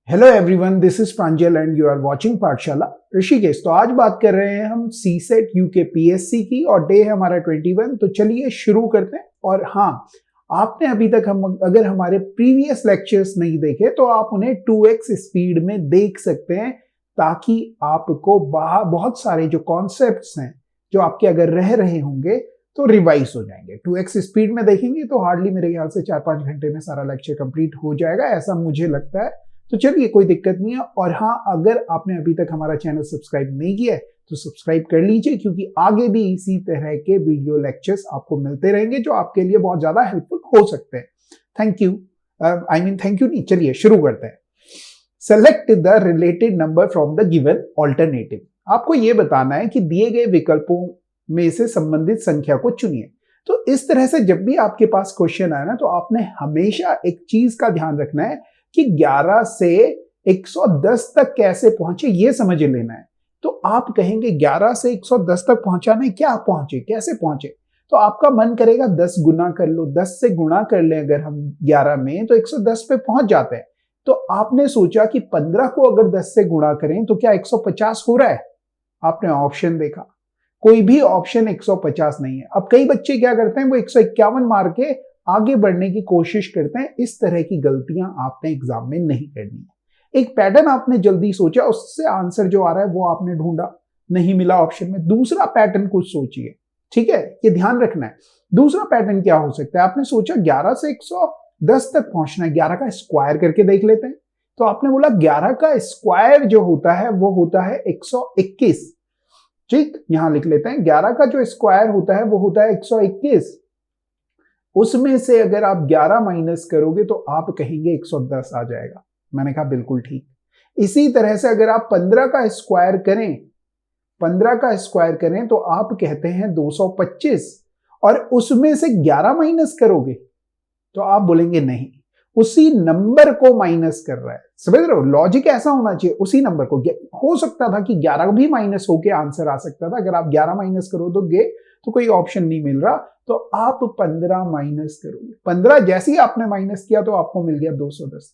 Hello everyone, this is Pranjal and you are watching Pathshala Rishikesh. तो आज बात कर रहे हैं हम सीसेट यूके पीएससी की और डे है हमारा 21। तो चलिए शुरू करते हैं। और हाँ, आपने अभी तक अगर हमारे प्रीवियस लेक्चर्स नहीं देखे तो आप उन्हें 2x स्पीड में देख सकते हैं, ताकि आपको बहुत सारे जो कॉन्सेप्ट्स हैं जो आपके अगर रह रहे होंगे तो रिवाइज हो जाएंगे। 2x स्पीड में देखेंगे तो हार्डली मेरे ख्याल से 4-5 घंटे में सारा लेक्चर कंप्लीट हो जाएगा, ऐसा मुझे लगता है। तो चलिए, कोई दिक्कत नहीं है। और हाँ, अगर आपने अभी तक हमारा चैनल सब्सक्राइब नहीं किया है तो सब्सक्राइब कर लीजिए, क्योंकि आगे भी इसी तरह के वीडियो लेक्चर्स आपको मिलते रहेंगे जो आपके लिए बहुत ज्यादा हेल्पफुल हो सकते हैं। थैंक यू थैंक यू नहीं, चलिए शुरू करते हैं। Select the related number from the given alternative. आपको यह बताना है कि दिए गए विकल्पों में से संबंधित संख्या को चुनिए। तो इस तरह से जब भी आपके पास क्वेश्चन आए ना, तो आपने हमेशा एक चीज का ध्यान रखना है कि 11 से 110 तक कैसे पहुंचे, ये समझ लेना है। तो आप कहेंगे 11 से 110 तक पहुंचाना है, क्या पहुंचे, कैसे पहुंचे? तो आपका मन करेगा 10 गुना कर लो, 10 से गुना कर लें अगर हम 11 में, तो 110 पे पहुंच जाते हैं। तो आपने सोचा कि 15 को अगर 10 से गुणा करें तो क्या 150 हो रहा है? आपने ऑप्शन देखा, कोई भी ऑप्शन 150 नहीं है। अब कई बच्चे क्या करते हैं, वो 151 मार के आगे बढ़ने की कोशिश करते हैं। इस तरह की गलतियां आपने एग्जाम में नहीं करनी है। एक पैटर्न आपने जल्दी सोचा, उससे आंसर जो आ रहा है वो आपने ढूंढा, नहीं मिला ऑप्शन में। दूसरा पैटर्न कुछ सोचिए, ठीक है, ये ध्यान रखना है। दूसरा पैटर्न क्या हो सकता है? आपने सोचा 11 से 110 तक पहुंचना है, 11 का स्क्वायर करके देख लेते हैं। तो आपने बोला 11 का स्क्वायर जो होता है वो होता है 121। ठीक, यहां लिख लेते हैं, 11 का जो स्क्वायर होता है वो होता है 121। उसमें से अगर आप 11 माइनस करोगे तो आप कहेंगे 110 आ जाएगा। मैंने कहा बिल्कुल ठीक। इसी तरह से अगर आप 15 का स्क्वायर करें, 15 का स्क्वायर करें तो आप कहते हैं 225, और उसमें से 11 माइनस करोगे तो आप बोलेंगे नहीं, उसी नंबर को माइनस कर रहा है। समझ रहे हो? लॉजिक ऐसा होना चाहिए, उसी नंबर को। हो सकता था कि 11 भी माइनस होके आंसर आ सकता था। अगर आप 11 माइनस करोगे तो कोई ऑप्शन नहीं मिल रहा, तो आप 15 माइनस करोगे। 15 जैसे ही आपने माइनस किया तो आपको मिल गया 210।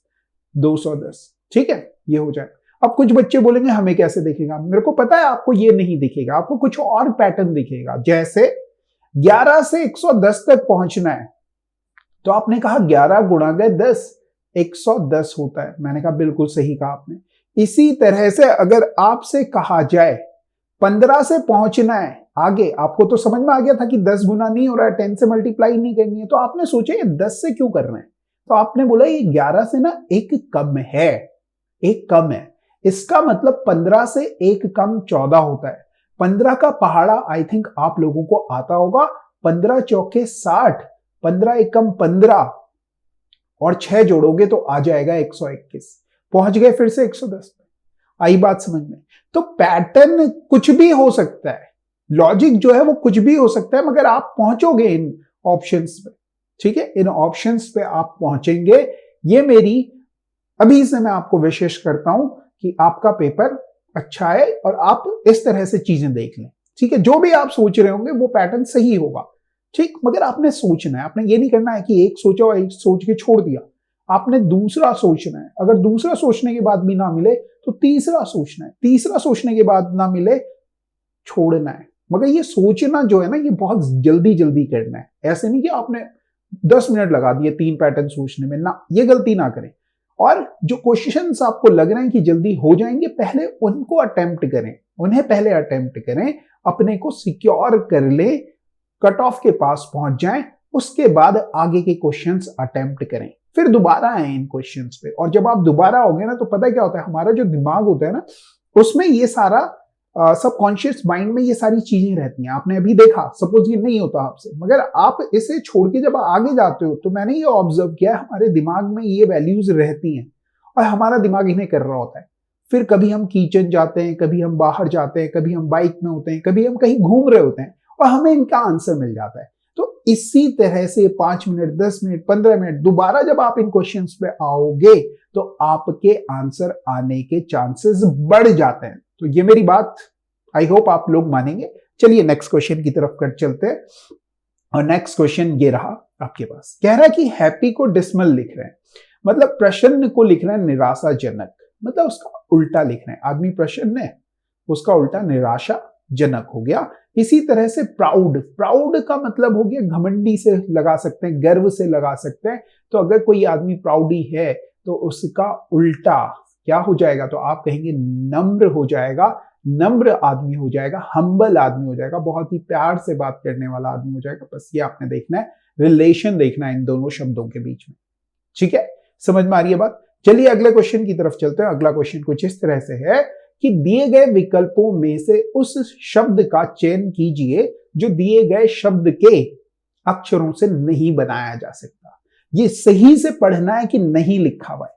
210, ठीक है, ये हो जाए। अब कुछ बच्चे बोलेंगे हमें कैसे दिखेगा? मेरे को पता है आपको ये नहीं दिखेगा, आपको कुछ और पैटर्न दिखेगा। जैसे 11 से 110 तक पहुंचना है, तो आपने कहा 11 गुणा गए 10, 110 होता है। मैंने कहा बिल्कुल सही कहा आपने। इसी तरह से अगर आपसे कहा जाए 15 से पहुंचना है आगे, आपको तो समझ में आ गया था कि 10 गुना नहीं हो रहा है, 10 से मल्टीप्लाई नहीं करनी है, तो आपने सोचा ये 10 से क्यों कर रहे हैं? तो आपने बोला ये 11 से ना एक कम है, एक कम है। इसका मतलब 15 से एक कम 14 होता है। 15 का पहाड़ा आई थिंक आप लोगों को आता होगा। 15 चौके 60, 15 एक कम 15, और 6 जोड़ोगे तो आ जाएगा 121। पहुंच गए फिर से 110 पे। आई बात समझ में? तो पैटर्न कुछ भी हो सकता है, लॉजिक जो है वो कुछ भी हो सकता है, मगर आप पहुंचोगे इन ऑप्शंस पे। ठीक है, इन ऑप्शंस पे आप पहुंचेंगे। ये मेरी अभी से मैं आपको विशेष करता हूं कि आपका पेपर अच्छा है और आप इस तरह से चीजें देख लें। ठीक है, जो भी आप सोच रहे होंगे वो पैटर्न सही होगा। ठीक, मगर आपने सोचना है, आपने ये नहीं करना है कि एक सोचा और एक सोच के छोड़ दिया। आपने दूसरा सोचना है। अगर दूसरा सोचने के बाद भी ना मिले तो तीसरा सोचना है, तीसरा सोचने के बाद ना मिले छोड़ना है। मगर ये सोचना जो है ना, ये बहुत जल्दी जल्दी करना है। ऐसे नहीं कि आपने 10 मिनट लगा दिए 3 पैटर्न सोचने में, ना, ये गलती ना करें। और जो क्वेश्चंस आपको लग रहे हैं कि जल्दी हो जाएंगे, पहले उनको अटेम्प्ट करें, उन्हें पहले अटेम्प्ट करें, अपने को सिक्योर कर ले, कट ऑफ के पास पहुंच जाएं, उसके बाद आगे के क्वेश्चंस अटेम्प्ट करें, फिर दोबारा आए इन क्वेश्चंस पे। और जब आप दोबारा होंगे ना, तो पता क्या होता है, हमारा जो दिमाग होता है ना, उसमें ये सारा सबकॉन्शियस माइंड में ये सारी चीजें रहती हैं। आपने अभी देखा, सपोज ये नहीं होता आपसे, मगर आप इसे छोड़ के जब आगे जाते हो तो मैंने ये ऑब्जर्व किया, हमारे दिमाग में ये वैल्यूज रहती हैं और हमारा दिमाग इन्हें कर रहा होता है। फिर कभी हम किचन जाते हैं, कभी हम बाहर जाते हैं, कभी हम बाइक में होते हैं, कभी हम कहीं घूम रहे होते हैं और हमें इनका आंसर मिल जाता है। तो इसी तरह से 5 मिनट, 10 मिनट, 15 मिनट दोबारा जब आप इन क्वेश्चंस पे आओगे तो आपके आंसर आने के चांसेस बढ़ जाते हैं। तो ये मेरी बात आई होप आप लोग मानेंगे। चलिए नेक्स्ट क्वेश्चन की तरफ कर चलते हैं। और नेक्स्ट क्वेश्चन ये रहा आपके पास, कह रहा है कि हैप्पी को डिसमल लिख रहे हैं। मतलब प्रसन्न को लिखना है निराशाजनक, मतलब उसका उल्टा लिखना है। आदमी प्रसन्न है, उसका उल्टा निराशाजनक हो गया। इसी तरह से प्राउड, प्राउड का मतलब हो गया घमंडी से लगा सकते हैं, गर्व से लगा सकते हैं। तो अगर कोई आदमी प्राउडी है तो उसका उल्टा क्या हो जाएगा, तो आप कहेंगे नम्र हो जाएगा, नम्र आदमी हो जाएगा, हम्बल आदमी हो जाएगा, बहुत ही प्यार से बात करने वाला आदमी हो जाएगा। बस ये आपने देखना है, रिलेशन देखना है इन दोनों शब्दों के बीच में। ठीक है, समझ में आ रही है बात। चलिए अगले क्वेश्चन की तरफ चलते हैं। अगला क्वेश्चन कुछ इस तरह से है कि दिए गए विकल्पों में से उस शब्द का चयन कीजिए जो दिए गए शब्द के अक्षरों से नहीं बनाया जा सकता। ये सही से पढ़ना है कि नहीं लिखा हुआ है।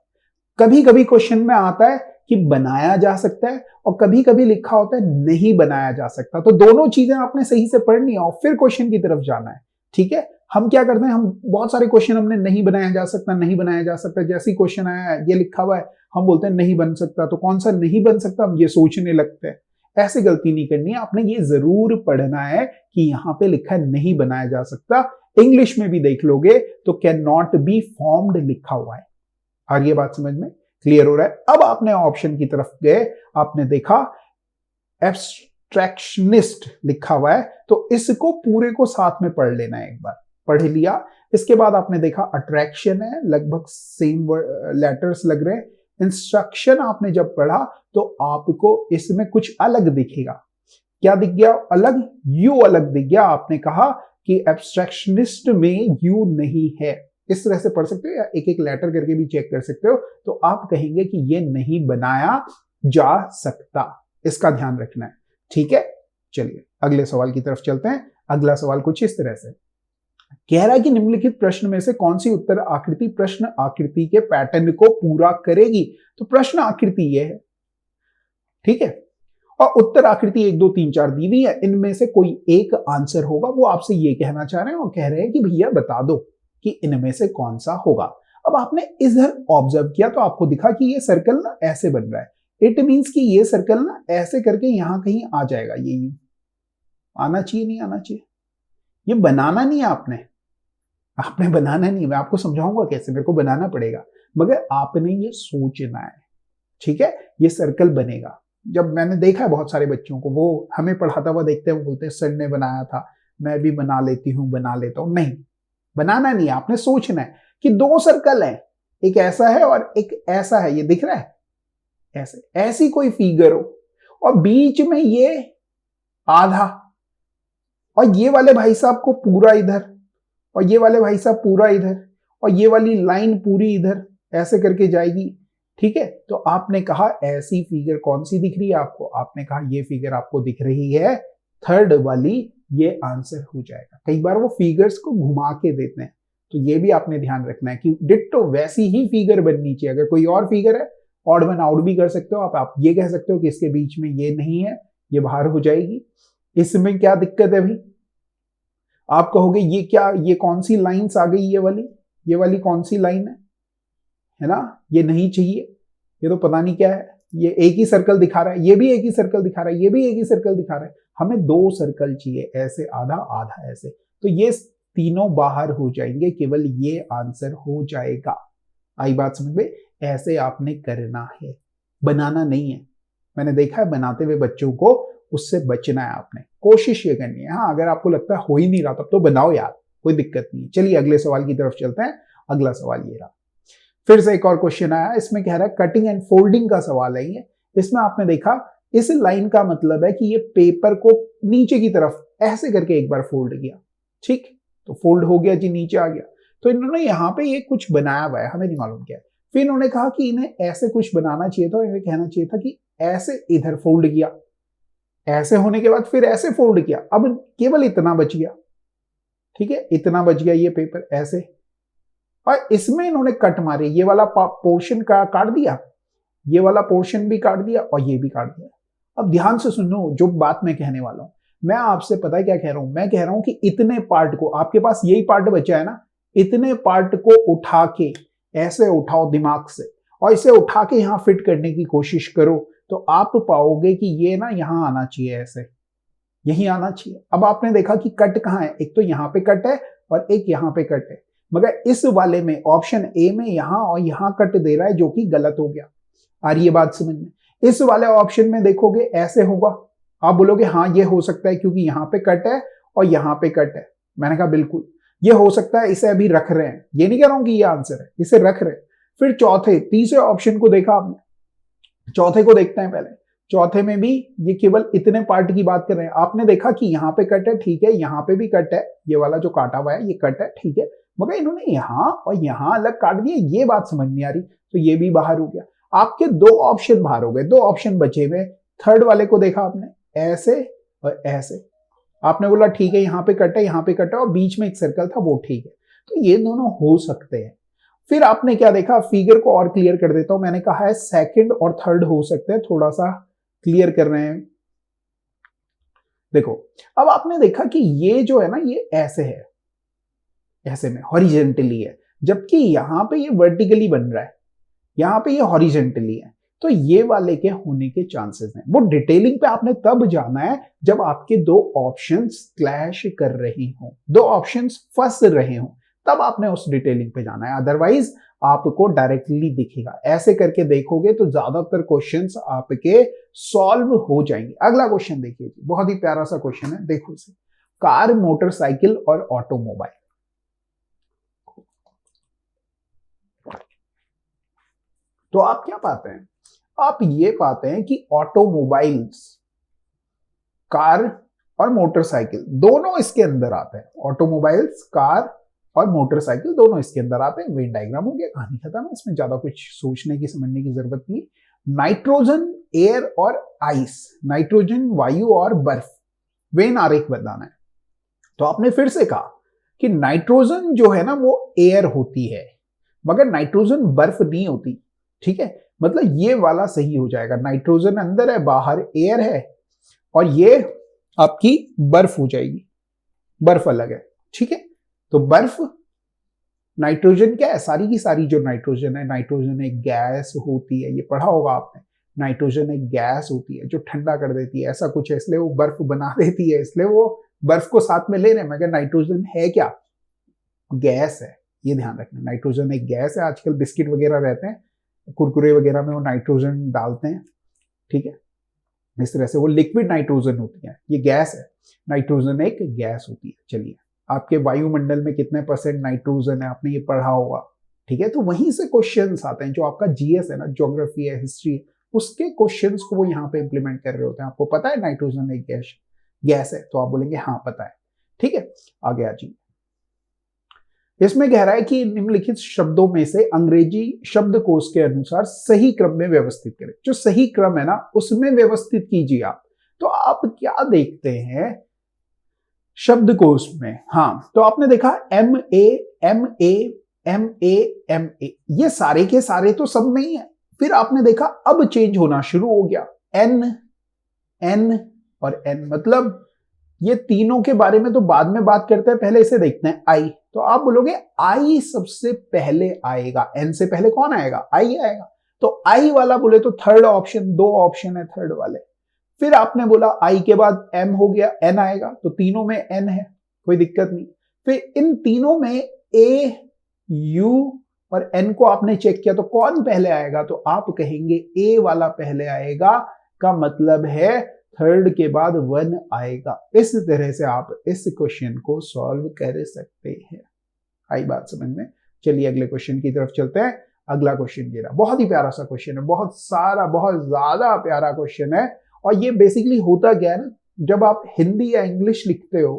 कभी कभी क्वेश्चन में आता है कि बनाया जा सकता है और कभी कभी लिखा होता है नहीं बनाया जा सकता। तो दोनों चीजें आपने सही से पढ़नी है और फिर क्वेश्चन की तरफ जाना है। ठीक है, हम क्या करते हैं, हम बहुत सारे क्वेश्चन हमने नहीं बनाया जा सकता, नहीं बनाया जा सकता, जैसे ही क्वेश्चन आया ये लिखा हुआ है हम बोलते हैं नहीं बन सकता। तो कौन सा नहीं बन सकता, हम ये सोचने लगते हैं। ऐसे गलती नहीं करनी है, आपने ये जरूर पढ़ना है कि यहाँ पे लिखा है नहीं बनाया जा सकता। इंग्लिश में भी देख लोगे तो कैन नॉट बी फॉर्म्ड लिखा हुआ है। आ रही है बात समझ में, क्लियर हो रहा है। अब आपने ऑप्शन की तरफ गए, आपने देखा एब्स्ट्रैक्शनिस्ट लिखा हुआ है, तो इसको पूरे को साथ में पढ़ लेना है। एक बार पढ़ लिया, इसके बाद आपने देखा अट्रैक्शन है, लगभग सेम लेटर्स लग रहे हैं। इंस्ट्रक्शन आपने जब पढ़ा तो आपको इसमें कुछ अलग दिखेगा। क्या दिख गया अलग, यू अलग दिख गया। आपने कहा कि एब्स्ट्रैक्शनिस्ट में यू नहीं है। इस तरह से पढ़ सकते हो या एक एक लेटर करके भी चेक कर सकते हो। तो आप कहेंगे कि ये नहीं बनाया जा सकता, इसका ध्यान रखना है। ठीक है, चलिए अगले सवाल की तरफ चलते हैं। अगला सवाल कुछ इस तरह से कह रहा है कि निम्नलिखित प्रश्न में से कौन सी उत्तर आकृति प्रश्न आकृति के पैटर्न को पूरा करेगी। तो प्रश्न आकृति ये है, ठीक है, और उत्तर आकृति 1 2 3 4 दी हुई है। इनमें से कोई एक आंसर होगा। वो आपसे ये कहना चाह रहे हैं और कह रहे हैं कि भैया बता दो कि इनमें से कौन सा होगा। अब आपने इधर ऑब्जर्व किया तो आपको दिखा कि ये सर्कल ना ऐसे बन रहा है। इट मींस कि ये सर्कल ना ऐसे करके यहां कहीं आ जाएगा। ये आना चाहिए, नहीं आना चाहिए, ये बनाना नहीं है आपने बनाना नहीं है। मैं आपको समझाऊंगा कैसे, मेरे को बनाना पड़ेगा, मगर आपने ये सोचना है। ठीक है, ये सर्कल बनेगा। जब मैंने देखा है बहुत सारे बच्चों को, वो हमें पढ़ाता हुआ देखते हैं, वो बोलते हैं सर ने बनाया था, मैं भी बना लेती हूँ, बना लेता हूँ। नहीं, बनाना नहीं है, आपने सोचना है कि 2 सर्कल है, एक ऐसा है और एक ऐसा है। ये दिख रहा है ऐसे, ऐसी कोई फिगर हो और बीच में ये आधा, और ये वाले भाई साहब को पूरा इधर, और ये वाले भाई साहब पूरा इधर, और ये वाली लाइन पूरी इधर, ऐसे करके जाएगी। ठीक है, तो आपने कहा ऐसी फिगर कौन सी दिख रही है आपको, आपने कहा ये फिगर आपको दिख रही है थर्ड वाली, ये आंसर हो जाएगा। कई बार वो फिगर्स को घुमा के देते हैं, तो ये भी आपने ध्यान रखना है कि डिट्टो वैसी ही फिगर बननी चाहिए। अगर कोई और फिगर है, ऑड वन आउट भी कर सकते हो आप ये कह सकते हो कि इसके बीच में ये नहीं है, ये बाहर हो जाएगी। इसमें क्या दिक्कत है भाई, आप कहोगे ये क्या, ये कौन सी लाइंस आ गई, ये वाली कौन सी लाइन है ना, ये नहीं चाहिए, ये तो पता नहीं क्या है, ये एक ही सर्कल दिखा रहा है, ये भी एक ही सर्कल दिखा रहा है, ये भी एक ही सर्कल दिखा रहा है। हमें 2 सर्कल चाहिए, ऐसे आधा आधा ऐसे, तो ये तीनों बाहर हो जाएंगे, केवल ये आंसर हो जाएगा। आई बात समझ में, ऐसे आपने करना है, बनाना नहीं है। मैंने देखा है बनाते हुए बच्चों को, उससे बचना है आपने, कोशिश ये करनी है। हाँ, अगर आपको लगता है हो ही नहीं रहा तब तो बनाओ यार, कोई दिक्कत नहीं है। चलिए अगले सवाल की तरफ चलते हैं। अगला सवाल ये रहा, फिर से एक और क्वेश्चन आया, इसमें कह रहा है कटिंग एंड फोल्डिंग का सवाल है ये। इसमें आपने देखा इस लाइन का मतलब है कि ये पेपर को नीचे की तरफ ऐसे करके एक बार फोल्ड किया, ठीक, तो फोल्ड हो गया जी, नीचे आ गया। तो इन्होंने यहाँ पे ये कुछ बनाया हुआ है, हमें नहीं मालूम क्या है। फिर इन्होंने कहा कि इन्हें ऐसे कुछ बनाना चाहिए था, इन्हें कहना चाहिए था कि ऐसे इधर फोल्ड किया, ऐसे होने के बाद फिर ऐसे फोल्ड किया, अब केवल इतना बच गया। ठीक है, इतना बच गया ये पेपर ऐसे, और इसमें इन्होंने कट मारे, ये वाला पोर्शन का काट दिया, ये वाला पोर्शन भी काट दिया और ये भी काट दिया। अब ध्यान से सुनो जो बात मैं कहने वाला हूं, मैं आपसे पता है क्या कह रहा हूं, मैं कह रहा हूं कि इतने पार्ट को, आपके पास यही पार्ट बचा है ना, इतने पार्ट को उठा के ऐसे उठाओ दिमाग से, और इसे उठा के यहां फिट करने की कोशिश करो, तो आप पाओगे कि ये ना यहां आना चाहिए, ऐसे यही आना चाहिए। अब आपने देखा कि कट कहां है, एक तो यहां पे कट है और एक यहां पे कट है। मगर इस वाले में ऑप्शन ए में यहां और यहां कट दे रहा है, जो कि गलत हो गया। आ रही है बात समझ में? इस वाले ऑप्शन में देखोगे ऐसे होगा, आप बोलोगे हाँ ये हो सकता है क्योंकि यहां पे कट है और यहां पे कट है। मैंने कहा बिल्कुल ये हो सकता है, इसे अभी रख रहे हैं, ये नहीं कह रहा हूं कि ये आंसर है, इसे रख रहे हैं। फिर चौथे तीसरे ऑप्शन को देखा आपने, चौथे को देखते हैं पहले। चौथे में भी ये केवल इतने पार्ट की बात कर रहे हैं। आपने देखा कि यहाँ पे कट है, ठीक है, यहाँ पे भी कट है, ये वाला जो काटा हुआ है ये कट है, ठीक है, मगर इन्होंने यहाँ और यहाँ अलग काट दिए, ये बात समझ नहीं आ रही, तो ये भी बाहर हो गया। आपके दो ऑप्शन बाहर हो गए, दो ऑप्शन बचे हुए। थर्ड वाले को देखा आपने, ऐसे और ऐसे, आपने बोला ठीक है यहाँ पे कट है, यहाँ पे कट है और बीच में एक सर्कल था वो ठीक है, तो ये दोनों हो सकते हैं। फिर आपने क्या देखा, फिगर को और क्लियर कर देता हूं, मैंने कहा है सेकंड और थर्ड हो सकते हैं, थोड़ा सा क्लियर कर रहे हैं। देखो अब आपने देखा कि ये जो है ना ये ऐसे है, ऐसे में हॉरिजेंटली है, जबकि यहां पे ये वर्टिकली बन रहा है, यहां पे ये हॉरिजेंटली है, तो ये वाले के होने के चांसेस हैं। वो डिटेलिंग पे आपने तब जाना है जब आपके दो ऑप्शंस क्लैश कर रही हो, दो ऑप्शंस फंस रहे हो, तब आपने उस डिटेलिंग पे जाना है, अदरवाइज आपको डायरेक्टली दिखेगा। ऐसे करके देखोगे तो ज्यादातर क्वेश्चंस आपके सॉल्व हो जाएंगे। अगला क्वेश्चन देखिए, बहुत ही प्यारा सा क्वेश्चन है, देखो इसे। कार, मोटरसाइकिल और ऑटोमोबाइल, तो आप क्या पाते हैं, आप ये पाते हैं कि ऑटोमोबाइल्स, कार और मोटरसाइकिल दोनों इसके अंदर आते हैं। ऑटोमोबाइल्स, कार और मोटरसाइकिल दोनों इसके अंदर आते हैं। वेन डायग्राम हो गया, कहानी खत्म है, इसमें ज्यादा कुछ सोचने की समझने की जरूरत नहीं। नाइट्रोजन, एयर और आइस, नाइट्रोजन वायु और बर्फ, वेन आरेख बताना है। तो आपने फिर से कहा कि नाइट्रोजन जो है ना वो एयर होती है, मगर नाइट्रोजन बर्फ नहीं होती, ठीक है, मतलब ये वाला सही हो जाएगा। नाइट्रोजन अंदर है, बाहर एयर है, और ये आपकी बर्फ हो जाएगी, बर्फ अलग है, ठीक है। तो बर्फ, नाइट्रोजन क्या है, सारी की सारी जो नाइट्रोजन है, नाइट्रोजन एक गैस होती है, ये पढ़ा होगा आपने। नाइट्रोजन एक गैस होती है जो ठंडा कर देती है, ऐसा कुछ है, इसलिए वो बर्फ बना देती है, इसलिए वो बर्फ को साथ में ले रहे हैं। मगर नाइट्रोजन है क्या, गैस है, ये ध्यान रखना। नाइट्रोजन एक गैस है, आजकल बिस्किट वगैरह रहते हैं, कुरकुरे वगैरह में वो नाइट्रोजन डालते हैं, ठीक है, इस तरह से वो लिक्विड नाइट्रोजन होती है, ये गैस है, नाइट्रोजन एक गैस होती है। चलिए, आपके वायुमंडल में कितने % नाइट्रोजन है, आपने ये पढ़ा होगा, ठीक है। तो वहीं से क्वेश्चंस आते हैं, जो आपका जीएस है ना, ज्योग्राफी है, हिस्ट्री, उसके क्वेश्चंस को वो यहाँ पे इंप्लीमेंट कर रहे होते हैं। आपको पता है नाइट्रोजन एक गैस है, तो आप बोलेंगे हाँ पता है, ठीक है। आगे आ जाइए, इसमें कह रहा है कि निम्नलिखित शब्दों में से अंग्रेजी शब्दकोश के अनुसार सही क्रम में व्यवस्थित करें। जो सही क्रम है ना उसमें व्यवस्थित कीजिए आप। तो आप क्या देखते हैं शब्दकोश में, हाँ, तो आपने देखा M A M A M A M A, ये सारे के सारे तो सब में ही है। फिर आपने देखा अब चेंज होना शुरू हो गया, एन एन और एन, मतलब ये तीनों के बारे में तो बाद में बात करते हैं, पहले इसे देखते हैं। आई, तो आप बोलोगे आई सबसे पहले आएगा, एन से पहले कौन आएगा, आई आएगा। तो आई वाला बोले तो थर्ड ऑप्शन, दो ऑप्शन है थर्ड वाले। फिर आपने बोला आई के बाद एम हो गया, एन आएगा, तो तीनों में एन है, कोई दिक्कत नहीं। फिर इन तीनों में ए, यू और एन को आपने चेक किया, तो कौन पहले आएगा, तो आप कहेंगे ए वाला पहले आएगा, का मतलब है थर्ड के बाद वन आएगा। इस तरह से आप इस क्वेश्चन को सॉल्व कर सकते हैं। आई बात समझ में? चलिए अगले क्वेश्चन की तरफ चलते हैं। अगला क्वेश्चन ये रहा, बहुत ही प्यारा सा क्वेश्चन है, बहुत सारा, बहुत ज्यादा प्यारा क्वेश्चन है। और ये बेसिकली होता क्या है ना, जब आप हिंदी या इंग्लिश लिखते हो,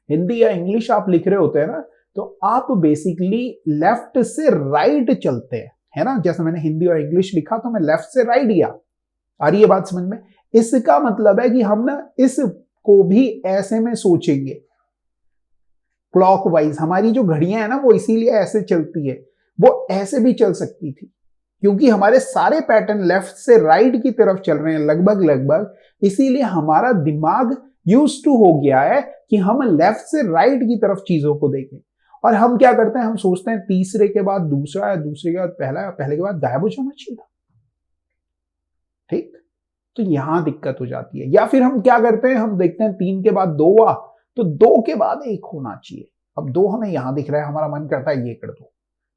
हिंदी या इंग्लिश आप लिख रहे होते हैं ना, तो आप बेसिकली लेफ्ट से राइट चलते हैं, है ना। जैसे मैंने हिंदी और इंग्लिश लिखा तो मैं लेफ्ट से राइट गया। आ रही है बात समझ में? इसका मतलब है कि हम ना इसको भी ऐसे में सोचेंगे, क्लॉकवाइज। हमारी जो घड़ियां है ना वो इसीलिए ऐसे चलती है, वो ऐसे भी चल सकती थी, क्योंकि हमारे सारे पैटर्न लेफ्ट से राइट की तरफ चल रहे हैं लगभग लगभग, इसीलिए हमारा दिमाग यूज टू हो गया है कि हम लेफ्ट से राइट की तरफ चीजों को देखें। और हम क्या करते हैं, हम सोचते हैं तीसरे के बाद दूसरा है, दूसरे के बाद पहला है, पहले के बाद गायब हो जाना चाहिए, ठीक। तो यहां दिक्कत हो जाती है। या फिर हम क्या करते हैं, हम देखते हैं 3 के बाद 2 हुआ, तो 2 के बाद 1 होना चाहिए, अब 2 हमें यहां दिख रहा है, हमारा मन करता है ये कर दो।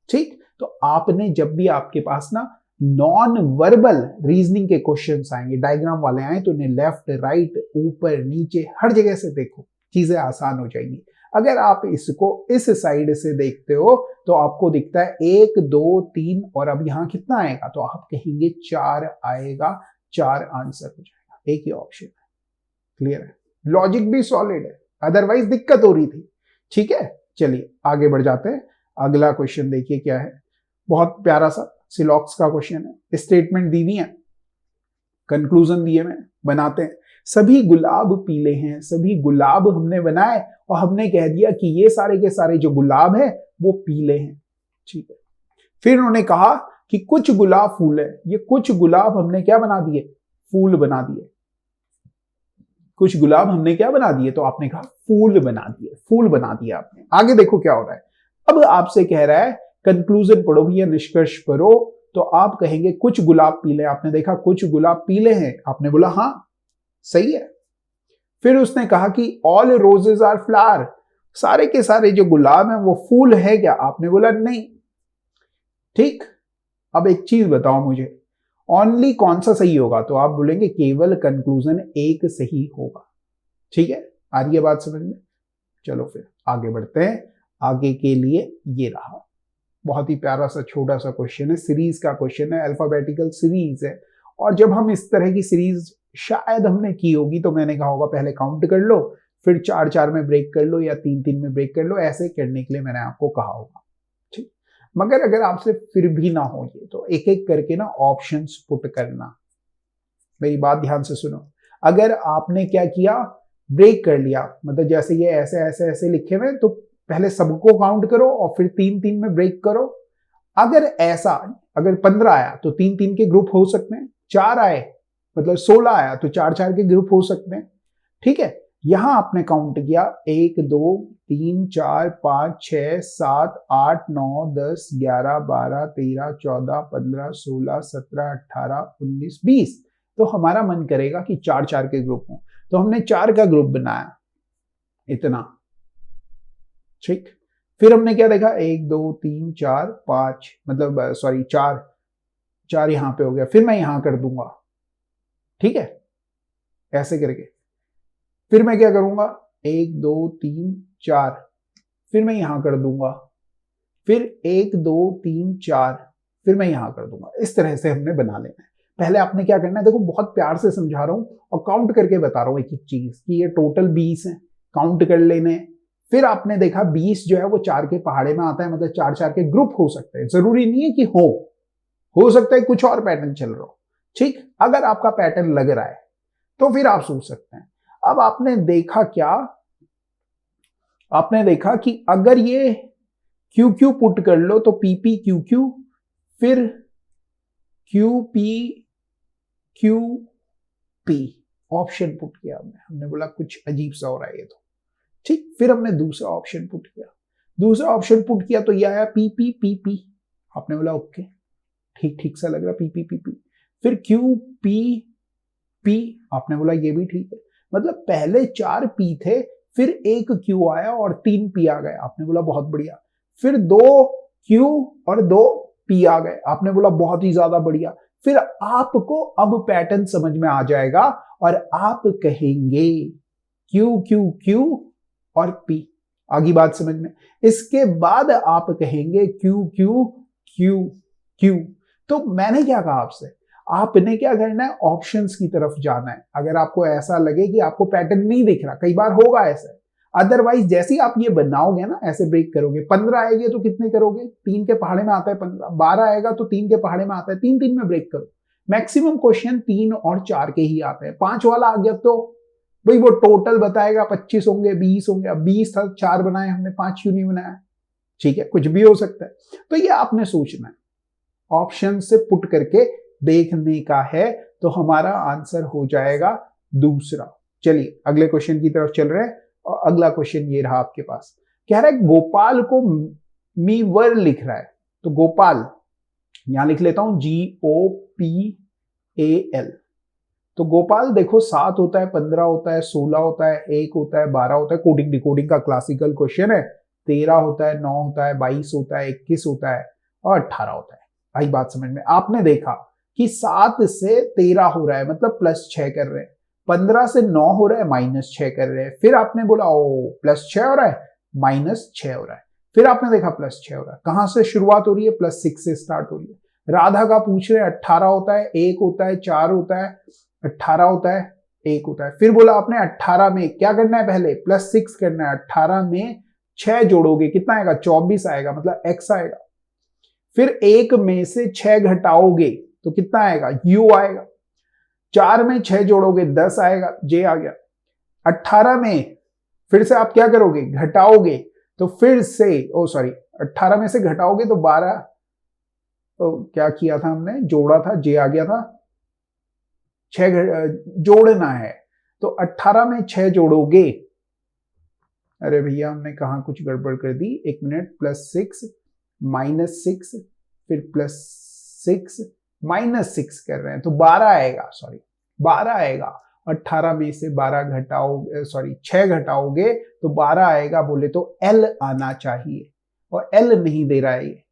ठीक, तो आपने जब भी आपके पास ना नॉन वर्बल रीजनिंग के क्वेश्चंस आएंगे, डायग्राम वाले आए, तो उन्हें लेफ्ट राइट ऊपर नीचे हर जगह से देखो, चीजें आसान हो जाएंगी। अगर आप इसको इस साइड से देखते हो तो आपको दिखता है 1 2 3 और अब यहां कितना आएगा, तो आप कहेंगे 4 आएगा, 4 आंसर हो जाएगा, एक ही ऑप्शन है। क्लियर है, लॉजिक भी सॉलिड है, अदरवाइज दिक्कत हो रही थी। ठीक है, चलिए आगे बढ़ जाते हैं। अगला क्वेश्चन देखिए क्या है, बहुत प्यारा सा सिलॉक्स का क्वेश्चन है। स्टेटमेंट दी हुई है, कंक्लूजन दिए में बनाते हैं। सभी गुलाब पीले हैं, सभी गुलाब हमने बनाए और हमने कह दिया कि ये सारे के सारे जो गुलाब है वो पीले हैं। ठीक है, फिर उन्होंने कहा कि कुछ गुलाब फूल है, ये कुछ गुलाब हमने क्या बना दिए, फूल बना दिए। कुछ गुलाब हमने क्या बना दिए, तो आपने कहा फूल बना दिए, फूल बना दिया आपने। आगे देखो क्या हो रहा है, अब आपसे कह रहा है कंक्लूजन पढ़ो भैया, निष्कर्ष पढ़ो। तो आप कहेंगे कुछ गुलाब पीले, आपने देखा कुछ गुलाब पीले हैं, आपने बोला हाँ सही है। फिर उसने कहा कि ऑल रोजेज आर फ्लावर, सारे के सारे जो गुलाब हैं वो फूल है क्या, आपने बोला नहीं। ठीक, अब एक चीज बताओ मुझे, ओनली कौन सा सही होगा, तो आप बोलेंगे केवल कंक्लूजन एक सही होगा। ठीक है, आ रही है बात समझ में। चलो फिर आगे बढ़ते हैं। आगे के लिए ये रहा, बहुत ही प्यारा सा छोटा सा क्वेश्चन है, सीरीज का क्वेश्चन है, अल्फाबेटिकल सीरीज है। और जब हम इस तरह की सीरीज शायद हमने की होगी तो मैंने कहा होगा पहले काउंट कर लो, फिर 4 4 में ब्रेक कर लो या 3 3 में ब्रेक कर लो, ऐसे करने के लिए मैंने आपको कहा होगा। ठीक, मगर अगर आपसे फिर भी ना हो ये, तो एक एक करके ना ऑप्शंस पुट करना। मेरी बात ध्यान से सुनो, अगर आपने क्या किया, ब्रेक कर लिया, मतलब जैसे ये ऐसे ऐसे ऐसे लिखे हुए, तो पहले सबको काउंट करो और फिर 3 3 में ब्रेक करो। अगर ऐसा, अगर 15 आया तो 3 3 के ग्रुप हो सकते हैं, 4 आए मतलब 16 आया तो 4 4 के ग्रुप हो सकते हैं। ठीक है, यहां आपने काउंट किया 1 2 3 4 5 6 7 8 9 10 11 12 13 14 15 16 17 18 19 20, तो हमारा मन करेगा कि 4 4 के ग्रुप हो, तो हमने 4 का ग्रुप बनाया इतना। ठीक, फिर हमने क्या देखा, 1 2 3 4 5, मतलब सॉरी 4 4 यहां पे हो गया, फिर मैं यहां कर दूंगा। ठीक है, ऐसे करके फिर मैं क्या करूंगा, 1 2 3 4, फिर मैं यहां कर दूंगा, फिर 1 2 3 4, फिर मैं यहां कर दूंगा। इस तरह से हमने बना लेना है। पहले आपने क्या करना है, देखो बहुत प्यार से समझा रहा हूं और काउंट करके बता रहा हूं एक एक चीज कि ये टोटल 20 है, काउंट कर लेने। फिर आपने देखा 20 जो है वो 4 के पहाड़े में आता है, मतलब 4 4 के ग्रुप हो सकते हैं, जरूरी नहीं है कि हो सकता है कुछ और पैटर्न चल रहा हो। ठीक, अगर आपका पैटर्न लग रहा है तो फिर आप सोच सकते हैं। अब आपने देखा क्या, आपने देखा कि अगर ये क्यू क्यू पुट कर लो तो पी पी क्यू क्यू, फिर Q P Q P, option put किया हमने बोला कुछ अजीब सा हो रहा है ये तो। ठीक, फिर हमने दूसरा ऑप्शन पुट किया, दूसरा ऑप्शन पुट किया तो ये आया पी पी पी पी, आपने बोला ओके ठीक ठीक सा लग रहा, पी पी पी पी। फिर क्यू पी पी, आपने बोला ये भी ठीक है, मतलब पहले 4 पी थे, फिर 1 क्यू आया और 3 पी आ गए, आपने बोला बहुत बढ़िया। फिर 2 क्यू और 2 पी आ गए, आपने बोला बहुत ही ज्यादा बढ़िया। फिर आपको अब पैटर्न समझ में आ जाएगा और आप कहेंगे क्यू क्यू क्यू और पी, आगे बात समझ में। इसके बाद आप कहेंगे क्यू क्यू क्यू क्यू। तो मैंने क्या कहा आपसे, आपने क्या करना है, ऑप्शंस की तरफ जाना है। अगर आपको ऐसा लगे कि आपको पैटर्न नहीं दिख रहा, कई बार होगा ऐसा, अदरवाइज जैसे ही आप ये बनाओगे ना, ऐसे ब्रेक करोगे, 15 आएंगे तो कितने करोगे, 3 के पहाड़े में आता है 15, 12 आएगा तो 3 के पहाड़े में आता है, 3 3 में ब्रेक करो। मैक्सिमम क्वेश्चन 3 और 4 के ही आते हैं, 5 वाला आ गया तो भाई वो टोटल बताएगा 25 होंगे 20 होंगे, अब 20 था 4 बनाए हमने, 5 क्यों नहीं बनाया। ठीक है, कुछ भी हो सकता है, तो ये आपने सोचना है, ऑप्शन से पुट करके देखने का है, तो हमारा आंसर हो जाएगा दूसरा। चलिए अगले क्वेश्चन की तरफ चल रहे हैं, और अगला क्वेश्चन ये रहा आपके पास, कह रहा है गोपाल को मीवर लिख रहा है, तो गोपाल यहां लिख लेता हूं GOPAL। तो गोपाल देखो 7 होता है, 15 होता है, 16 होता है, 1 होता है, 12 होता है, कोडिंग डिकोडिंग का क्लासिकल क्वेश्चन है, 13 होता है, 9 होता है, 22 होता है, 21 होता है और 18 होता है। आई बात समझ में? आपने देखा कि 7 से 13 हो रहा है मतलब +6 कर रहे हैं, 15 से 9 हो रहा है -6 कर रहे हैं, फिर आपने बोला ओ +6 हो रहा है, -6 हो रहा है, फिर आपने देखा +6 हो रहा है। कहां से शुरुआत हो रही है? +6 से स्टार्ट हो रही है। राधा का पूछ रहे हैं 18 होता है, 1 होता है, 4 होता है, 18 होता है, 1 होता है। फिर बोला आपने 18 में क्या करना है? पहले +6 करना है। 18 में 6 जोड़ोगे कितना आएगा? 24 आएगा, मतलब x आएगा। फिर 1 में से 6 घटाओगे तो कितना आएगा? u आएगा। 4 में 6 जोड़ोगे 10 आएगा, j आ गया। 18 में फिर से आप क्या करोगे? घटाओगे तो फिर से 18 में से घटाओगे तो 12, तो क्या किया था हमने? जोड़ा था, j आ गया था। 6 जोड़ना है तो 18 में 6 जोड़ोगे, अरे भैया हमने कहा कुछ गड़बड़ कर दी, 1 मिनट, +6 -6 फिर +6 -6 कर रहे हैं तो 12 आएगा, 12 आएगा। 18 में से 12 घटाओगे, 6 घटाओगे तो 12 आएगा। बोले तो L आना चाहिए और L नहीं दे रहा है, ये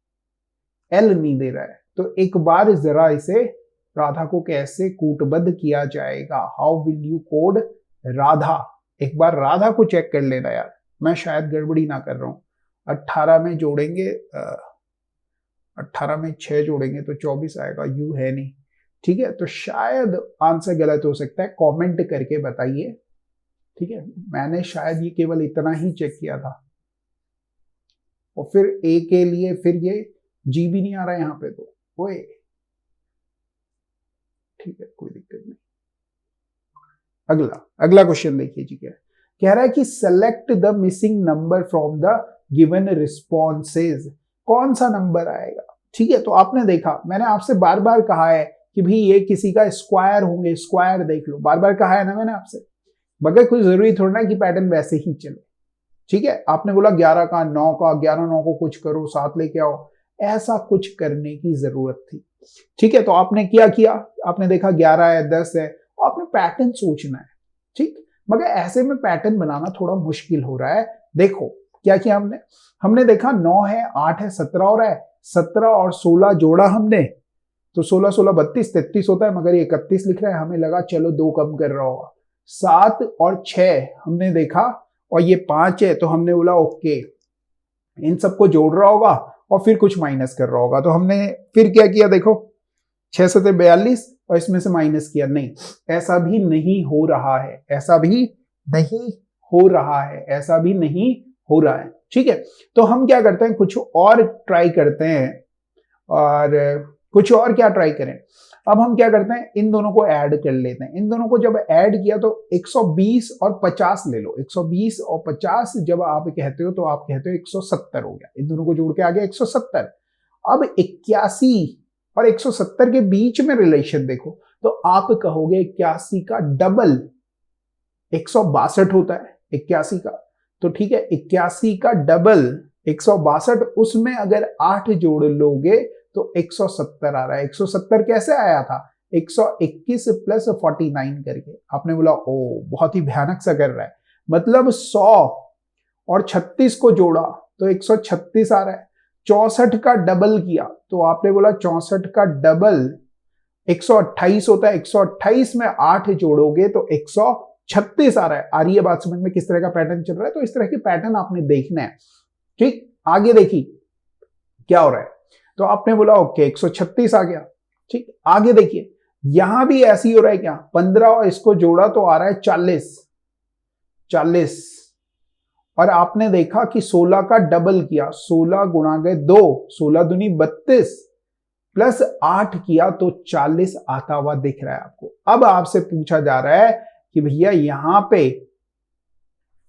L नहीं दे रहा है। तो एक बार जरा इसे राधा को कैसे कूटबद्ध किया जाएगा? How will you code Radha? एक बार राधा को चेक कर लेना यार, मैं शायद गड़बड़ी ना कर रहा हूं। 18 में जोड़ेंगे, 18 में 6 जोड़ेंगे तो 24 आएगा, यू है नहीं, ठीक है। तो शायद आंसर गलत हो सकता है, कमेंट करके बताइए, ठीक है। मैंने शायद ये केवल इतना ही चेक किया था और फिर ए के लिए फिर ये जी भी नहीं आ रहा है यहाँ पे, तो ओए ठीक है, कोई दिक्कत नहीं। अगला क्वेश्चन देखिए जी, क्या कह रहा है कि select the missing number from the given responses. कौन सा नंबर आएगा? ठीक है, तो आपने देखा, मैंने आपसे बार बार कहा है कि भाई ये किसी का स्क्वायर होंगे, स्क्वायर देख लो, बार बार कहा है ना मैंने आपसे, मगर कोई जरूरी थोड़ा ना कि पैटर्न वैसे ही चले, ठीक है। आपने बोला 11 का, 9 का, 11 9 को कुछ करो, 7 लेके आओ, ऐसा कुछ करने की जरूरत थी, ठीक है। तो आपने क्या किया? आपने देखा 11 है, 10 है, आपने पैटर्न सोचना है, ठीक। मगर ऐसे में पैटर्न बनाना थोड़ा मुश्किल हो रहा है। देखो क्या किया हमने देखा 9 है, 8 है, 17 हो रहा है, 17 और 16 जोड़ा हमने तो 16 16 32 33 होता है, मगर ये 31 लिख रहा है, हमें लगा चलो 2 कम कर रहा होगा। 7 और 6 हमने देखा और ये 5 है, तो हमने बोला ओके, इन सबको जोड़ रहा होगा और फिर कुछ माइनस कर रहा होगा। तो हमने फिर क्या किया? देखो 6 से 42 और इसमें से माइनस किया। नहीं, ऐसा भी नहीं हो रहा है, ऐसा भी नहीं हो रहा है, ऐसा भी नहीं हो रहा है, ठीक है। तो हम क्या करते हैं, कुछ और ट्राई करते हैं, और कुछ और क्या ट्राई करें? अब हम क्या करते हैं, इन दोनों को ऐड कर लेते हैं। इन दोनों को जब ऐड किया तो 120 और 50 ले लो। 120 और 50 जब आप कहते हो तो आप कहते हो 170 हो गया, इन दोनों को जोड़ के आ गया 170। अब 81 और 170 के बीच में रिलेशन देखो तो आप कहोगे 81 का डबल 162 होता है 81 का, तो ठीक है, 81 का डबल 162, उसमें अगर 8 जोड़ लोगे तो 170 आ रहा है। 170 कैसे आया था? 121 + 49 करके। आपने बोला ओ बहुत ही भयानक सा कर रहा है, मतलब 100 और 36 को जोड़ा तो 136 आ रहा है। 64 का डबल किया तो आपने बोला 64 का डबल 128 होता है, 128 में 8 जोड़ोगे तो 136 आ रहा है। आ रही है बात समझ में किस तरह का पैटर्न चल रहा है? तो इस तरह के पैटर्न आपने देखना है, ठीक। आगे देखिए क्या हो रहा है, तो आपने बोला ओके 136 आ गया, ठीक। आगे देखिए यहां भी ऐसे ही हो रहा है, क्या 15 और इसको जोड़ा तो आ रहा है 40, और आपने देखा कि 16 का डबल किया, 16 गुणा गए 2, 16 दूनी 32 प्लस 8 किया तो 40 आता हुआ दिख रहा है आपको। अब आपसे पूछा जा रहा है कि भैया यहां पे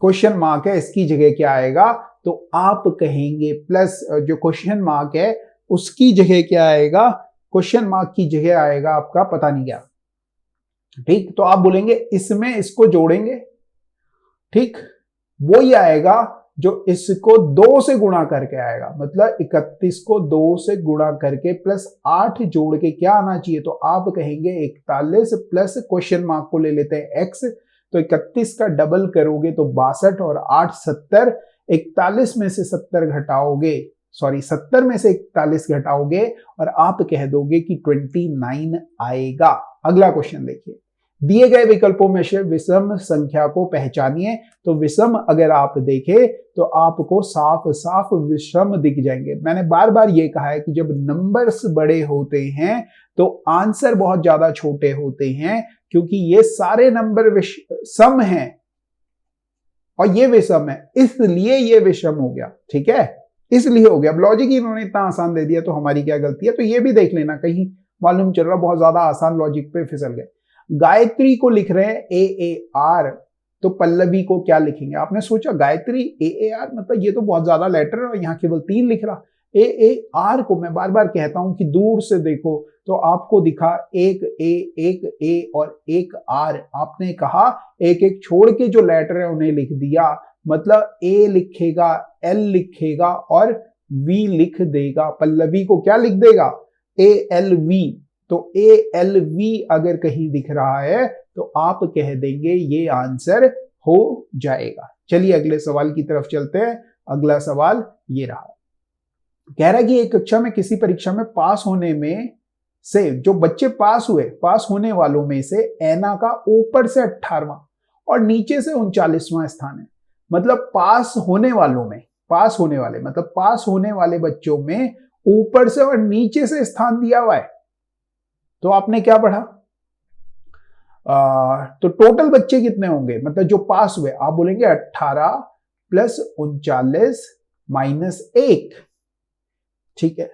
क्वेश्चन मार्क है, इसकी जगह क्या आएगा? तो आप कहेंगे प्लस, जो क्वेश्चन मार्क है उसकी जगह क्या आएगा? क्वेश्चन मार्क की जगह आएगा आपका पता नहीं क्या, ठीक। तो आप बोलेंगे इसमें इसको जोड़ेंगे, ठीक, वो ही आएगा जो इसको 2 से गुणा करके आएगा, मतलब 31 को 2 से गुणा करके प्लस 8 जोड़ के क्या आना चाहिए? तो आप कहेंगे 41 प्लस क्वेश्चन मार्क को ले लेते हैं x, तो 31 का डबल करोगे तो 62 और 8 70, 41 में से 70 घटाओगे, सॉरी 70 में से 41 घटाओगे और आप कह दोगे कि 29 आएगा। अगला क्वेश्चन देखिए, दिए गए विकल्पों में से विषम संख्या को पहचानिए। तो विषम अगर आप देखें तो आपको साफ साफ विषम दिख जाएंगे। मैंने बार बार ये कहा है कि जब नंबर्स बड़े होते हैं तो आंसर बहुत ज्यादा छोटे होते हैं, क्योंकि ये सारे नंबर सम हैं और ये विषम है, इसलिए ये विषम हो गया। ठीक है, इसलिए हो गया। अब लॉजिक ही इन्होंने इतना आसान दे दिया तो हमारी क्या गलती है? तो ये भी देख लेना, कहीं मालूम चल रहा बहुत ज्यादा आसान लॉजिक पे फिसल गए। गायत्री को लिख रहे हैं AAR, तो पल्लवी को क्या लिखेंगे? आपने सोचा गायत्री AAR मतलब ये तो बहुत ज्यादा लेटर है और यहाँ केवल 3 लिख रहा। AAR को मैं बार बार कहता हूं कि दूर से देखो तो आपको दिखा एक A और एक R। आपने कहा एक एक छोड़ के जो लेटर है उन्हें लिख दिया, मतलब A लिखेगा, L लिखेगा और V लिख देगा। पल्लवी को क्या लिख देगा? ALV। तो ALV अगर कहीं दिख रहा है तो आप कह देंगे ये आंसर हो जाएगा। चलिए अगले सवाल की तरफ चलते हैं। अगला सवाल ये रहा, कह रहा है कि एक कक्षा में किसी परीक्षा में पास होने में से जो बच्चे पास हुए, पास होने वालों में से ऐना का ऊपर से 18वां और नीचे से 39वां स्थान है। मतलब पास होने वालों में, पास होने वाले मतलब पास होने वाले बच्चों में ऊपर से और नीचे से स्थान दिया हुआ है। तो आपने क्या पढ़ा? तो टोटल बच्चे कितने होंगे, मतलब जो पास हुए? आप बोलेंगे 18 प्लस 39 माइनस 1। ठीक है,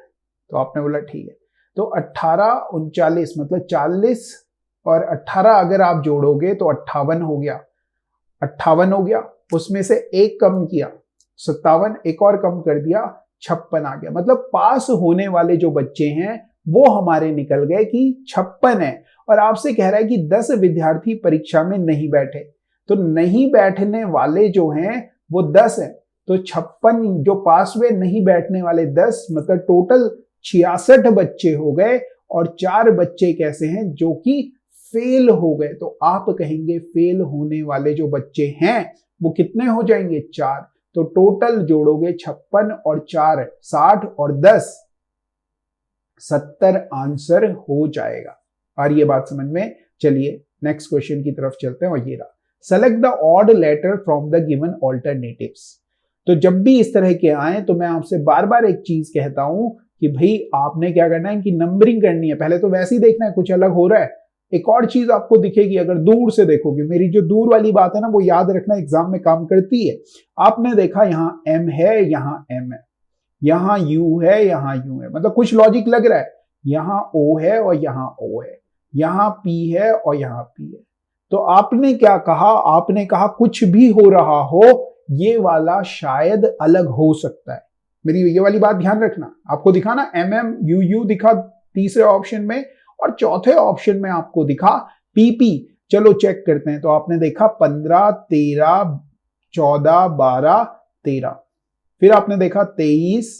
तो आपने बोला ठीक है। तो 18 39 मतलब 40 और 18 अगर आप जोड़ोगे तो 58 हो गया, 58 हो गया। उसमें से एक कम किया 57, एक और कम कर दिया 56 आ गया। मतलब पास होने वाले जो बच्चे हैं वो हमारे निकल गए कि 56 है। और आपसे कह रहा है कि 10 विद्यार्थी परीक्षा में नहीं बैठे, तो नहीं बैठने वाले जो हैं वो 10 हैं। तो 56 जो पास हुए, नहीं बैठने वाले 10, मतलब टोटल 66 बच्चे हो गए। और 4 बच्चे कैसे हैं जो कि फेल हो गए। तो आप कहेंगे फेल होने वाले जो बच्चे हैं वो कितने हो जाएंगे? 4। तो टोटल जोड़ोगे 56 और 4 60 और 10 70 आंसर हो जाएगा। और ये बात समझ में? चलिए नेक्स्ट क्वेश्चन की तरफ चलते हैं और ये रहा, select the odd letter from the given alternatives. तो जब भी इस तरह के आए तो मैं आपसे बार बार एक चीज कहता हूं कि भाई आपने क्या करना है कि नंबरिंग करनी है। पहले तो वैसे ही देखना है कुछ अलग हो रहा है। एक और चीज आपको दिखेगी अगर दूर से देखोगे, मेरी जो दूर वाली बात है ना वो याद रखना, एग्जाम में काम करती है। आपने देखा यहाँ M है, यहाँ M है, यहाँ U है, यहाँ U है, मतलब कुछ लॉजिक लग रहा है। यहाँ O है और यहाँ O है, यहाँ P है और यहाँ P है। तो आपने क्या कहा? आपने कहा कुछ भी हो रहा हो ये वाला शायद अलग हो सकता है। मेरी ये वाली बात ध्यान रखना। आपको दिखा ना MMUU दिखा तीसरे ऑप्शन में, और चौथे ऑप्शन में आपको दिखा PP। चलो चेक करते हैं। तो आपने देखा 15 13 14 12 13, फिर आपने देखा 23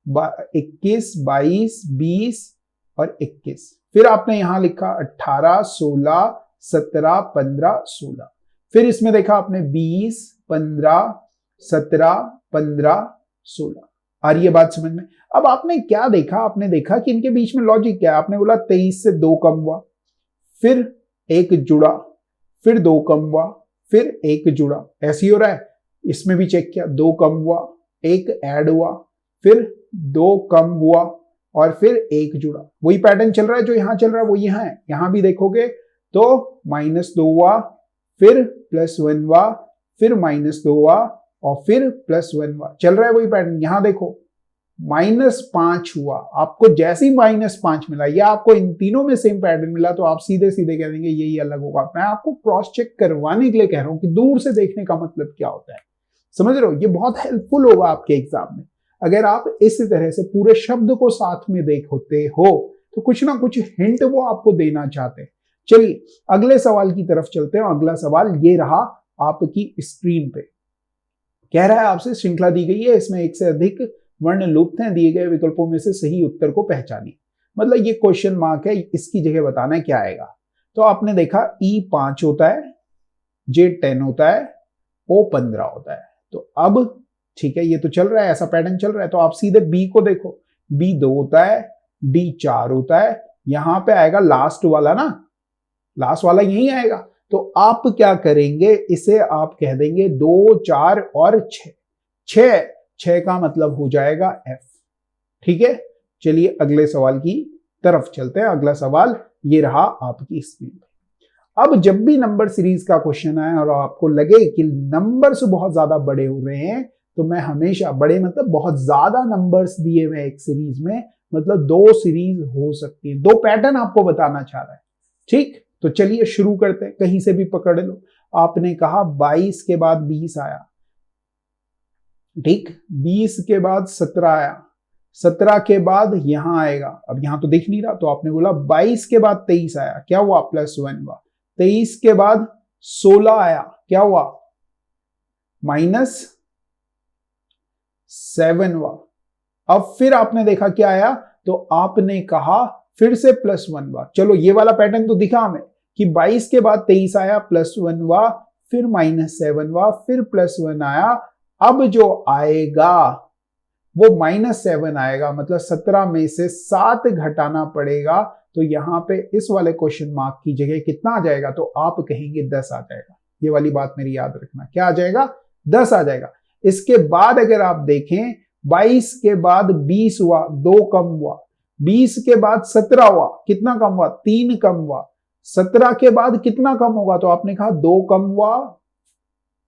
21 22 20 और 21, फिर आपने यहां लिखा 18 16 17 15 16, फिर इसमें देखा आपने 20 15 17 15 16। आ रही है बात समझ में? अब आपने क्या देखा? आपने देखा कि इनके बीच में लॉजिक क्या है। आपने बोला 23 से 2 कम हुआ, फिर 1 जुड़ा, फिर 2 कम हुआ, फिर 1 जुड़ा, ऐसे ही हो रहा है। इसमें भी चेक किया, 2 कम हुआ, 1 ऐड हुआ, फिर 2 कम हुआ और फिर 1 जुड़ा। वही पैटर्न चल रहा है जो यहां चल रहा है वो यहां है। यहां भी देखोगे तो -2 हुआ, फिर +1 हुआ, फिर -2 हुआ और फिर +1 हुआ। चल रहा है वही पैटर्न। यहां देखो -5 हुआ। आपको जैसे ही -5 मिला या आपको इन तीनों में सेम पैटर्न मिला तो आप सीधे सीधे कह देंगे यही अलग होगा। मैं आपको क्रॉस चेक करवाने के लिए कह रहा हूं कि दूर से देखने का मतलब क्या होता है। समझ रहे हो? ये बहुत हेल्पफुल होगा आपके एग्जाम में। अगर आप इस तरह से पूरे शब्द को साथ में देखते हो तो कुछ ना कुछ हिंट वो आपको देना चाहते हैं। चलिए अगले सवाल की तरफ चलते हैं। अगला सवाल ये रहा आपकी स्क्रीन पे। कह रहा है आपसे श्रृंखला दी गई है, इसमें एक से अधिक वर्ण लुप्त हैं, दिए गए विकल्पों में से सही उत्तर को पहचानिए। मतलब ये क्वेश्चन मार्क है, इसकी जगह बताना है क्या आएगा। तो आपने देखा E 5 होता है, J 10 होता है, O 15 होता है। तो अब ठीक है, ये तो चल रहा है, ऐसा पैटर्न चल रहा है। तो आप सीधे बी को देखो, बी 2 होता है, डी 4 होता है, यहां पे आएगा लास्ट वाला ना, लास्ट वाला यही आएगा। तो आप क्या करेंगे, इसे आप कह देंगे 2, 4 और 6। 6 का मतलब हो जाएगा एफ। ठीक है, चलिए अगले सवाल की तरफ चलते हैं। अगला सवाल ये रहा आपकी स्क्रीन पे। अब जब भी नंबर सीरीज का क्वेश्चन आए और आपको लगे कि नंबर्स बहुत ज्यादा बड़े हो रहे हैं, तो मैं हमेशा, बड़े मतलब बहुत ज्यादा नंबर्स दिए हुए एक सीरीज में, मतलब 2 सीरीज हो सकती है, 2 पैटर्न आपको बताना चाह रहा है। ठीक, तो चलिए शुरू करते हैं, कहीं से भी पकड़ लो। आपने कहा 22 के बाद 20 आया, ठीक, 20 के बाद 17 आया, 17 के बाद यहां आएगा, अब यहां तो दिख नहीं रहा, तो आपने बोला 22 के बाद 23 आया, क्या हुआ, +1 हुआ। 23 के बाद 16 आया, क्या हुआ, -7 हुआ। अब फिर आपने देखा क्या आया, तो आपने कहा फिर से +1 हुआ। चलो ये वाला पैटर्न तो दिखा हमें कि 22 के बाद 23 आया, +1 हुआ, फिर -7 हुआ, फिर +1 आया। अब जो आएगा वो -7 आएगा, मतलब 17 में से 7 घटाना पड़ेगा। तो यहां पे इस वाले क्वेश्चन मार्क की जगह कितना आ जाएगा, तो आप कहेंगे 10 आ जाएगा। ये वाली बात मेरी याद रखना, क्या आ जाएगा, 10 आ जाएगा। इसके बाद अगर आप देखें, 22 के बाद 20 हुआ, 2 कम हुआ, 20 के बाद 17 हुआ, कितना कम हुआ, 3 कम हुआ, 17 के बाद कितना कम होगा, तो आपने कहा 2 कम हुआ,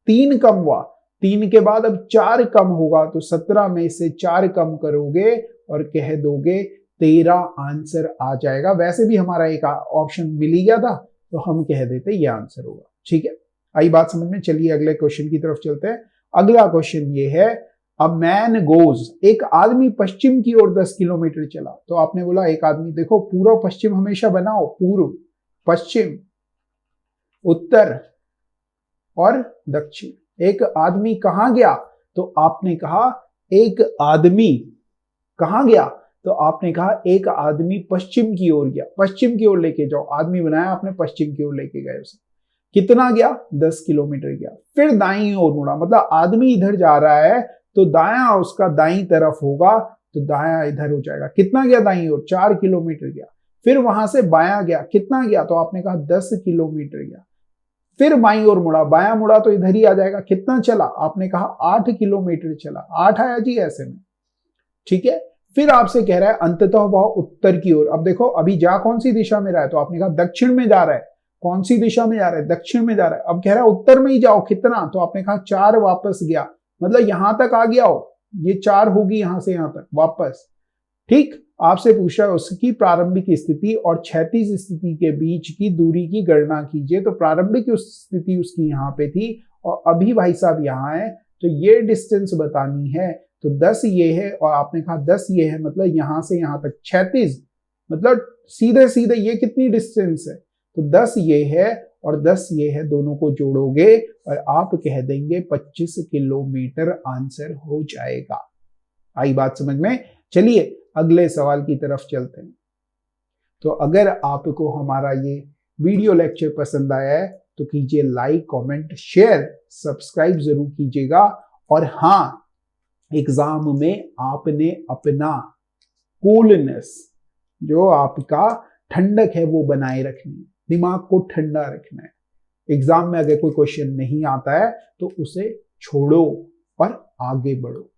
3 कम हुआ, 3 के बाद अब 4 कम होगा, तो 17 में से 4 कम करोगे और कह दोगे 13 आंसर आ जाएगा। वैसे भी हमारा एक ऑप्शन मिल ही गया था, तो हम कह देते ये आंसर होगा। ठीक है, आई बात समझ में। चलिए अगले क्वेश्चन की तरफ चलते हैं। अगला क्वेश्चन ये है, अ मैन गोज, एक आदमी पश्चिम की ओर 10 किलोमीटर चला। तो आपने बोला एक आदमी, देखो पूर्व पश्चिम हमेशा बनाओ, पूर्व, पश्चिम, उत्तर और दक्षिण। एक आदमी कहां गया, तो आपने कहा एक आदमी कहां गया, तो आपने कहा एक आदमी पश्चिम की ओर गया। पश्चिम की ओर लेके जाओ, आदमी बनाया आपने, पश्चिम की ओर लेके गए उसे, कितना गया, 10 किलोमीटर गया। फिर दाईं ओर मुड़ा, मतलब आदमी इधर जा रहा है तो दायां उसका दाईं तरफ होगा, तो दायां इधर हो जाएगा। कितना गया दाईं ओर, 4 किलोमीटर गया। फिर वहां से बायां गया, कितना गया, तो आपने कहा 10 किलोमीटर गया। फिर बाईं ओर मुड़ा, बायां मुड़ा तो इधर ही आ जाएगा, कितना चला, आपने कहा 8 किलोमीटर चला, 8 आया जी ऐसे में। ठीक है, फिर आपसे कह रहा है अंततः वह उत्तर की ओर। अब देखो अभी जा कौन सी दिशा में रहा है, तो आपने कहा दक्षिण में जा रहा है। कौन सी दिशा में जा रहा है, दक्षिण में जा रहा है। अब कह रहा है उत्तर में ही जाओ, कितना, तो आपने कहा 4 वापस गया, मतलब यहां तक आ गया हो, ये 4 होगी यहां से यहां तक वापस। ठीक, आपसे पूछ रहा है उसकी प्रारंभिक स्थिति और क्षैतिज स्थिति के बीच की दूरी की गणना कीजिए। तो प्रारंभिक स्थिति उसकी यहाँ पे थी और अभी भाई साहब यहाँ है, तो ये डिस्टेंस बतानी है। तो 10 ये है और आपने कहा 10 ये है, मतलब यहां से यहां तक क्षैतिज, मतलब सीधे सीधे ये कितनी डिस्टेंस है, तो 10 ये है और 10 ये है, दोनों को जोड़ोगे और आप कह देंगे 25 किलोमीटर आंसर हो जाएगा। आई बात समझ में। चलिए अगले सवाल की तरफ चलते हैं। तो अगर आपको हमारा ये वीडियो लेक्चर पसंद आया है तो कीजिए लाइक, कमेंट, शेयर, सब्सक्राइब जरूर कीजिएगा। और हाँ, एग्जाम में आपने अपना कूलनेस, जो आपका ठंडक है, वो बनाए रखनी है, दिमाग को ठंडा रखना है। एग्जाम में अगर कोई क्वेश्चन नहीं आता है तो उसे छोड़ो और आगे बढ़ो,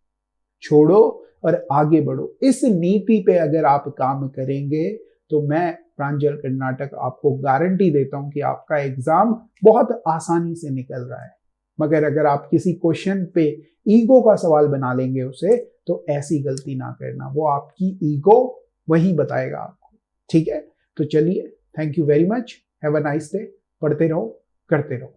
छोड़ो और आगे बढ़ो। इस नीति पे अगर आप काम करेंगे तो मैं प्रांजल कर्नाटक आपको गारंटी देता हूं कि आपका एग्जाम बहुत आसानी से निकल रहा है। मगर अगर आप किसी क्वेश्चन पे ईगो का सवाल बना लेंगे उसे, तो ऐसी गलती ना करना, वो आपकी ईगो वही बताएगा आपको। ठीक है, तो चलिए, thank you very much, have a nice day. पढ़ते रहो, करते रहो।